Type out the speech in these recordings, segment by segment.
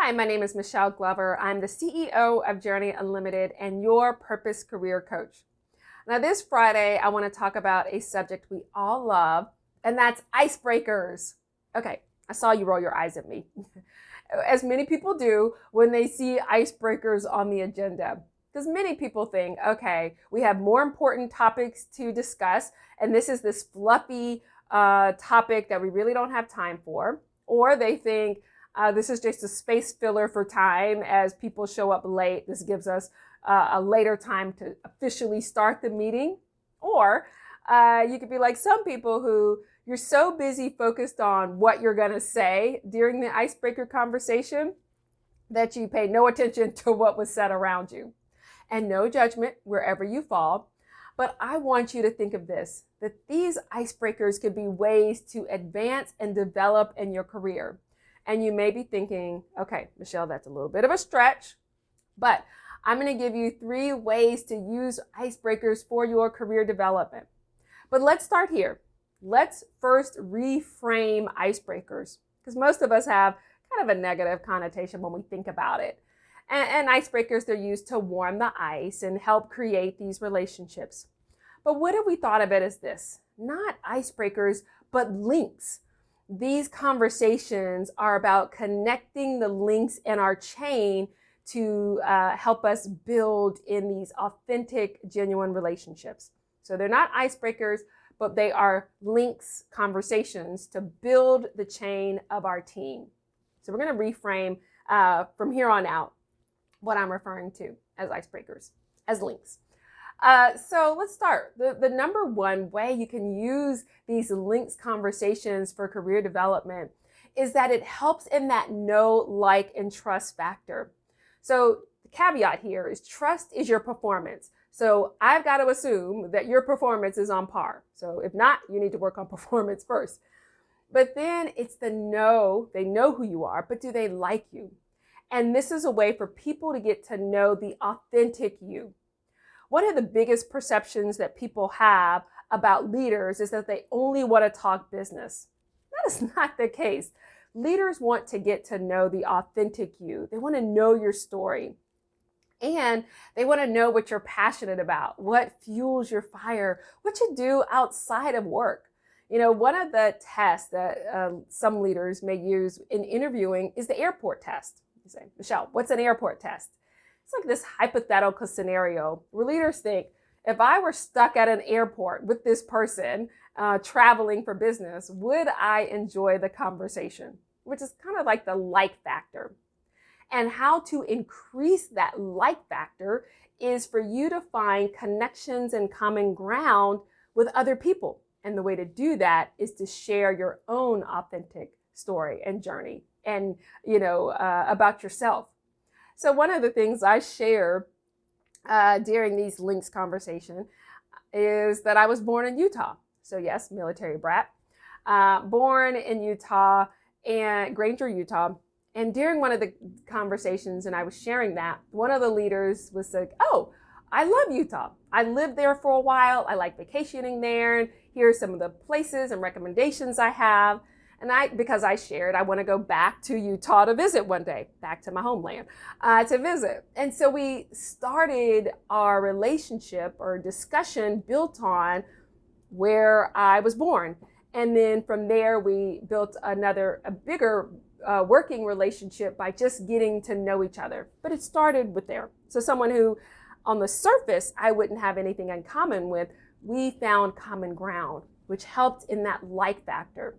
Hi, my name is Michelle Glover. I'm the CEO of Journey Unlimited and your purpose career coach. Now, this Friday, I want to talk about a subject we all love, and that's icebreakers. Okay, I saw you roll your eyes at me, as many people do when they see icebreakers on the agenda. Because many people think, okay, we have more important topics to discuss, and this is this fluffy topic that we really don't have time for. Or they think, this is just a space filler for time as people show up late. This gives us a later time to officially start the meeting. Or you could be like some people who you're so busy focused on what you're going to say during the icebreaker conversation that you pay no attention to what was said around you. And no judgment wherever you fall. But I want you to think of this, that these icebreakers could be ways to advance and develop in your career. And you may be thinking, okay, Michelle, that's a little bit of a stretch, but I'm going to give you 3 ways to use icebreakers for your career development. But let's start here. Let's first reframe icebreakers, because most of us have kind of a negative connotation when we think about it. And icebreakers, they're used to warm the ice and help create these relationships. But what if we thought of it as this? Not icebreakers, but links. These conversations are about connecting the links in our chain to help us build in these authentic, genuine relationships. So they're not icebreakers, but they are links, conversations to build the chain of our team. So we're going to reframe from here on out what I'm referring to as icebreakers, as links. So let's start. The number one way you can use these links conversations for career development is that it helps in that know, like, and trust factor. So the caveat here is trust is your performance. So I've got to assume that your performance is on par. So if not, you need to work on performance first. But then it's the know, they know who you are, but do they like you? And this is a way for people to get to know the authentic you. One of the biggest perceptions that people have about leaders is that they only want to talk business. That is not the case. Leaders want to get to know the authentic you. They want to know your story. And they want to know what you're passionate about, what fuels your fire, what you do outside of work. You know, one of the tests that some leaders may use in interviewing is the airport test. You say, Michelle, what's an airport test? It's like this hypothetical scenario where leaders think, if I were stuck at an airport with this person traveling for business, would I enjoy the conversation? Which is kind of like the like factor. And how to increase that like factor is for you to find connections and common ground with other people. And the way to do that is to share your own authentic story and journey and, about yourself. So one of the things I share during these links conversation is that I was born in Utah. So yes, military brat, born in Utah and Granger, Utah. And during one of the conversations, and I was sharing that, one of the leaders was like, oh, I love Utah. I lived there for a while. I like vacationing there. And here are some of the places and recommendations I have. And because I shared, I want to go back to Utah to visit one day, back to my homeland, to visit. And so we started our relationship or discussion built on where I was born. And then from there, we built a bigger working relationship by just getting to know each other. But it started with there. So someone who on the surface, I wouldn't have anything in common with, we found common ground, which helped in that like factor.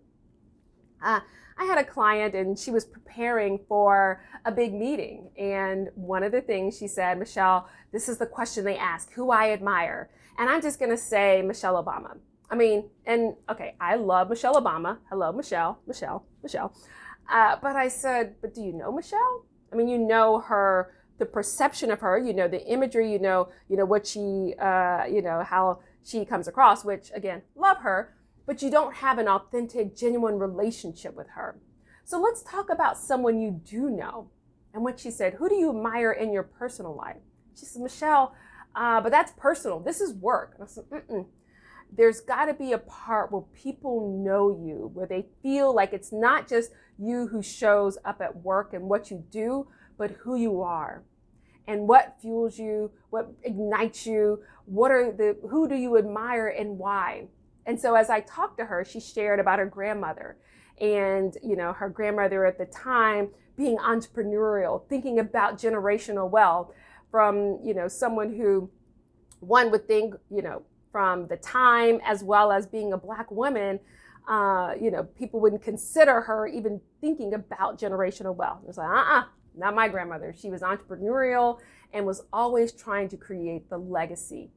I had a client and she was preparing for a big meeting. And one of the things she said, Michelle, this is the question they ask, who I admire. And I'm just going to say Michelle Obama. I love Michelle Obama. Hello, Michelle. But I said, but do you know Michelle? I mean, you know her, the perception of her, you know, the imagery, you know what she, how she comes across, which again, love her. But you don't have an authentic, genuine relationship with her. So let's talk about someone you do know. And when she said, who do you admire in your personal life? She said, Michelle, but that's personal. This is work. And I said, There's got to be a part where people know you, where they feel like it's not just you who shows up at work and what you do, but who you are and what fuels you, what ignites you, who do you admire and why. And so as I talked to her, she shared about her grandmother and, her grandmother at the time being entrepreneurial, thinking about generational wealth from, someone who one would think, from the time as well as being a Black woman, people wouldn't consider her even thinking about generational wealth. It's like, not my grandmother. She was entrepreneurial and was always trying to create the legacy.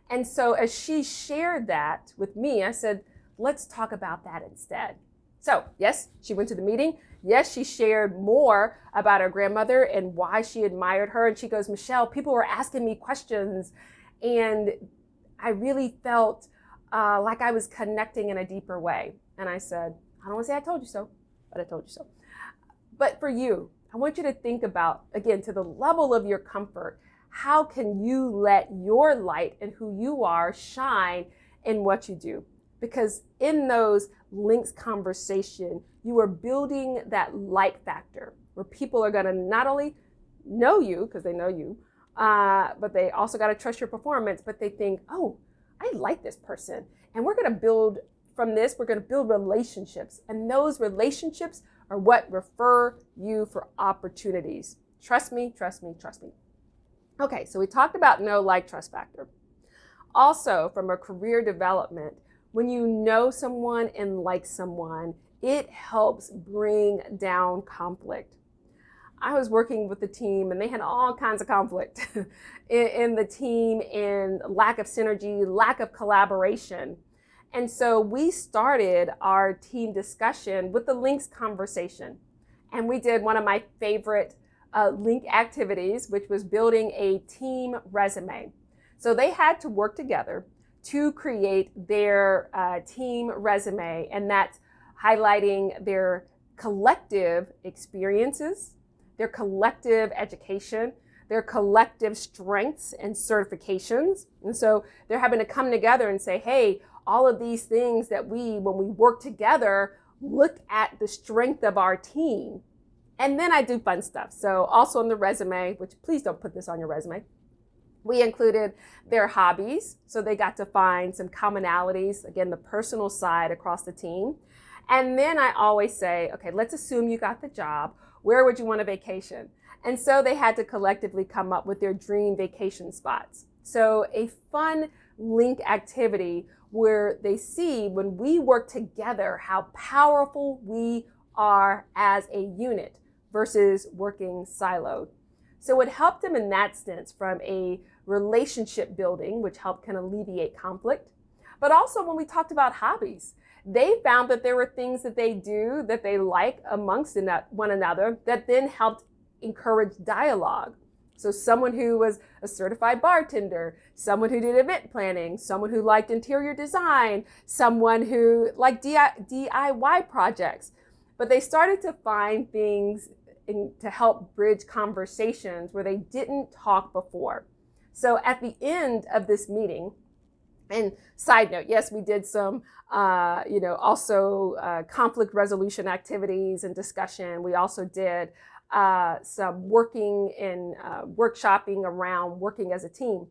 And so as she shared that with me, I said, let's talk about that instead. So yes, she went to the meeting. Yes, she shared more about her grandmother and why she admired her. And she goes, Michelle, people were asking me questions and I really felt like I was connecting in a deeper way. And I said, I don't want to say I told you so, but I told you so. But for you, I want you to think about, again, to the level of your comfort, how can you let your light and who you are shine in what you do? Because in those links conversation, you are building that like factor where people are going to not only know you because they know you, but they also got to trust your performance, but they think, oh, I like this person. And we're going to build from this, we're going to build relationships. And those relationships are what refer you for opportunities. Trust me, trust me, trust me. Okay, so we talked about know, like, trust factor. Also, from a career development, when you know someone and like someone, it helps bring down conflict. I was working with the team and they had all kinds of conflict in the team and lack of synergy, lack of collaboration. And so we started our team discussion with the links conversation. And we did one of my favorite link activities, which was building a team resume. So they had to work together to create their team resume, and that's highlighting their collective experiences, their collective education, their collective strengths and certifications. And so they're having to come together and say, hey, all of these things that when we work together, look at the strength of our team. And then I do fun stuff. So also on the resume, which please don't put this on your resume, we included their hobbies. So they got to find some commonalities, again, the personal side across the team. And then I always say, okay, let's assume you got the job. Where would you want a vacation? And so they had to collectively come up with their dream vacation spots. So a fun link activity where they see when we work together how powerful we are as a unit versus working siloed. So it helped them in that sense from a relationship building, which helped kind of alleviate conflict. But also when we talked about hobbies, they found that there were things that they do that they like amongst one another that then helped encourage dialogue. So someone who was a certified bartender, someone who did event planning, someone who liked interior design, someone who liked DIY projects. But they started to find things to help bridge conversations where they didn't talk before. So at the end of this meeting, and side note, yes, we did some, also conflict resolution activities and discussion. We also did some working and workshopping around working as a team.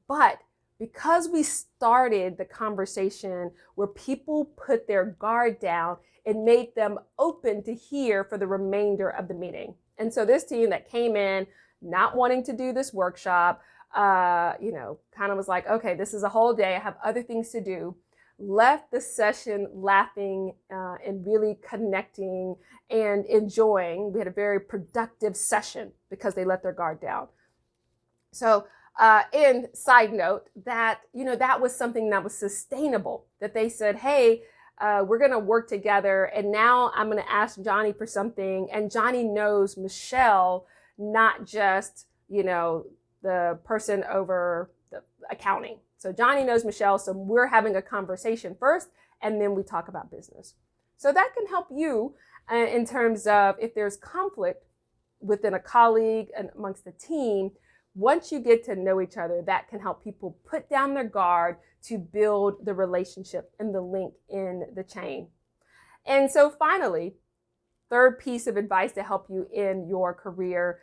But because we started the conversation where people put their guard down, it made them open to hear for the remainder of the meeting. And so this team that came in not wanting to do this workshop, kind of was like, okay, this is a whole day. I have other things to do. Left the session laughing and really connecting and enjoying. We had a very productive session because they let their guard down. So in side note, that was something that was sustainable, that they said, hey, we're going to work together. And now I'm going to ask Johnny for something. And Johnny knows Michelle, not just, the person over the accounting. So Johnny knows Michelle. So we're having a conversation first, and then we talk about business. So that can help you in terms of if there's conflict within a colleague and amongst the team. Once you get to know each other, that can help people put down their guard to build the relationship and the link in the chain. And so finally, third piece of advice to help you in your career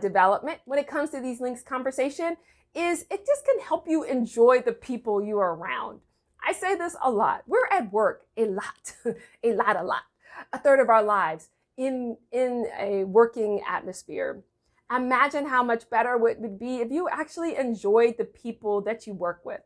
development when it comes to these links conversation is it just can help you enjoy the people you are around. I say this a lot. We're at work a lot, a lot, a third of our lives in a working atmosphere. Imagine how much better it would be if you actually enjoyed the people that you work with.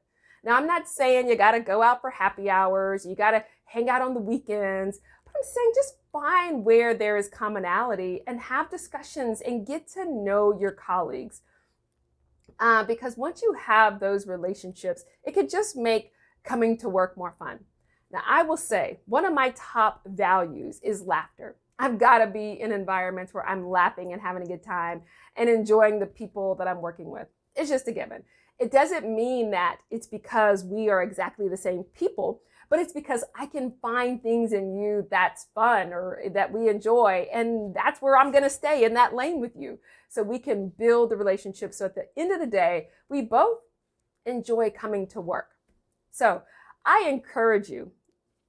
Now, I'm not saying you got to go out for happy hours, you got to hang out on the weekends, but I'm saying just find where there is commonality and have discussions and get to know your colleagues. Because once you have those relationships, it could just make coming to work more fun. Now, I will say one of my top values is laughter. I've got to be in environments where I'm laughing and having a good time and enjoying the people that I'm working with. It's just a given. It doesn't mean that it's because we are exactly the same people, but it's because I can find things in you that's fun or that we enjoy, and that's where I'm going to stay in that lane with you. So we can build the relationship so at the end of the day, we both enjoy coming to work. So I encourage you.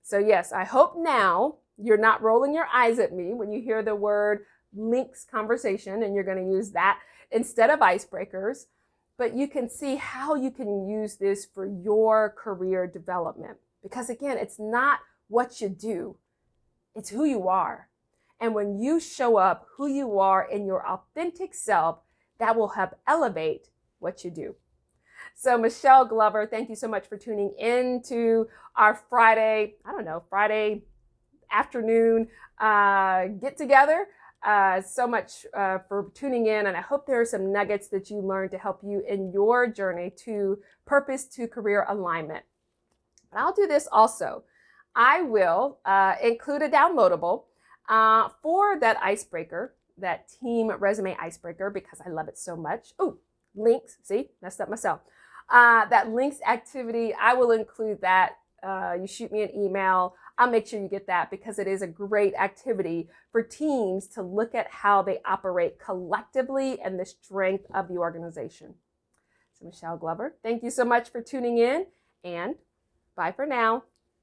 So yes, I hope now you're not rolling your eyes at me when you hear the word links conversation and you're going to use that instead of icebreakers, but you can see how you can use this for your career development. Because again, it's not what you do, it's who you are. And when you show up who you are in your authentic self, that will help elevate what you do. So Michelle Glover, thank you so much for tuning in to our Friday afternoon get together. So much for tuning in, and I hope there are some nuggets that you learned to help you in your journey to purpose to career alignment. But I'll do this also. I will include a downloadable for that icebreaker, that team resume icebreaker, because I love it so much. Oh, links, see, messed up myself. That links activity, I will include that. You shoot me an email, I'll make sure you get that, because it is a great activity for teams to look at how they operate collectively and the strength of the organization. So Michelle Glover, thank you so much for tuning in, and bye for now.